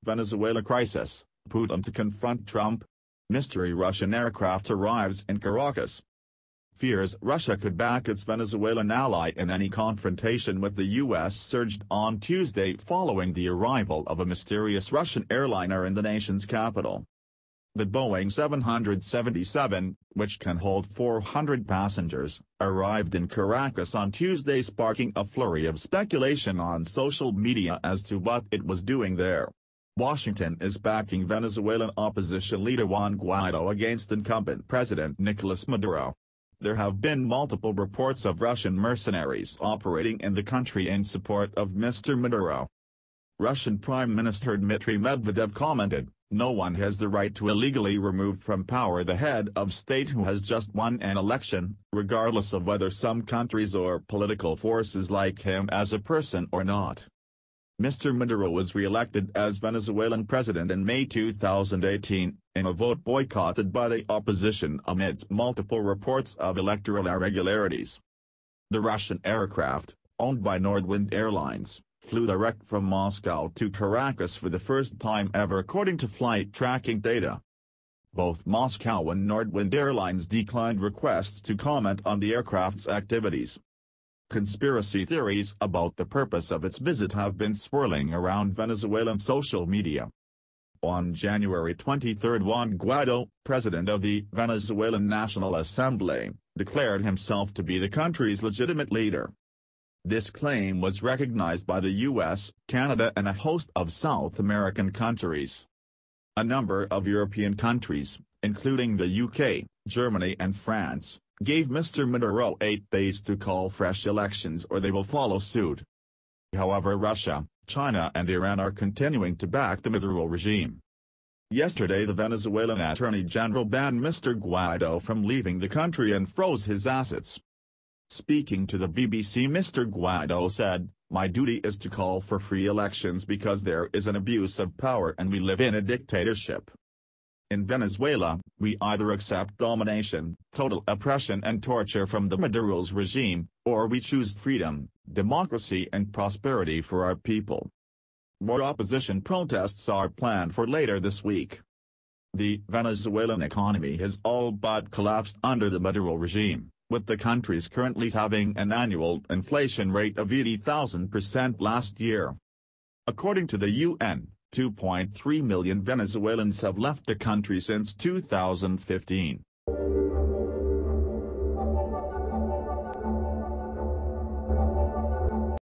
Venezuela crisis, Putin to confront Trump. Mystery Russian aircraft arrives in Caracas. Fears Russia could back its Venezuelan ally in any confrontation with the U.S. surged on Tuesday following the arrival of a mysterious Russian airliner in the nation's capital. The Boeing 777, which can hold 400 passengers, arrived in Caracas on Tuesday, sparking a flurry of speculation on social media as to what it was doing there. Washington is backing Venezuelan opposition leader Juan Guaido against incumbent President Nicolas Maduro. There have been multiple reports of Russian mercenaries operating in the country in support of Mr. Maduro. Russian Prime Minister Dmitry Medvedev commented, "No one has the right to illegally remove from power the head of state who has just won an election, regardless of whether some countries or political forces like him as a person or not." Mr. Maduro was re-elected as Venezuelan president in May 2018, in a vote boycotted by the opposition amidst multiple reports of electoral irregularities. The Russian aircraft, owned by Nordwind Airlines, flew direct from Moscow to Caracas for the first time ever according to flight tracking data. Both Moscow and Nordwind Airlines declined requests to comment on the aircraft's activities. Conspiracy theories about the purpose of its visit have been swirling around Venezuelan social media. On January 23, Juan Guaido, president of the Venezuelan National Assembly, declared himself to be the country's legitimate leader. This claim was recognized by the U.S., Canada and a host of South American countries. A number of European countries, including the UK, Germany and France, gave Mr. Maduro 8 days to call fresh elections or they will follow suit. However, Russia, China and Iran are continuing to back the Maduro regime. Yesterday, the Venezuelan Attorney General banned Mr. Guaido from leaving the country and froze his assets. Speaking to the BBC, Mr. Guaido said, "My duty is to call for free elections because there is an abuse of power and we live in a dictatorship. In Venezuela, we either accept domination, total oppression and torture from the Maduro's regime, or we choose freedom, democracy and prosperity for our people." More opposition protests are planned for later this week. The Venezuelan economy has all but collapsed under the Maduro regime, with the countries currently having an annual inflation rate of 80,000% last year. According to the UN, 2.3 million Venezuelans have left the country since 2015.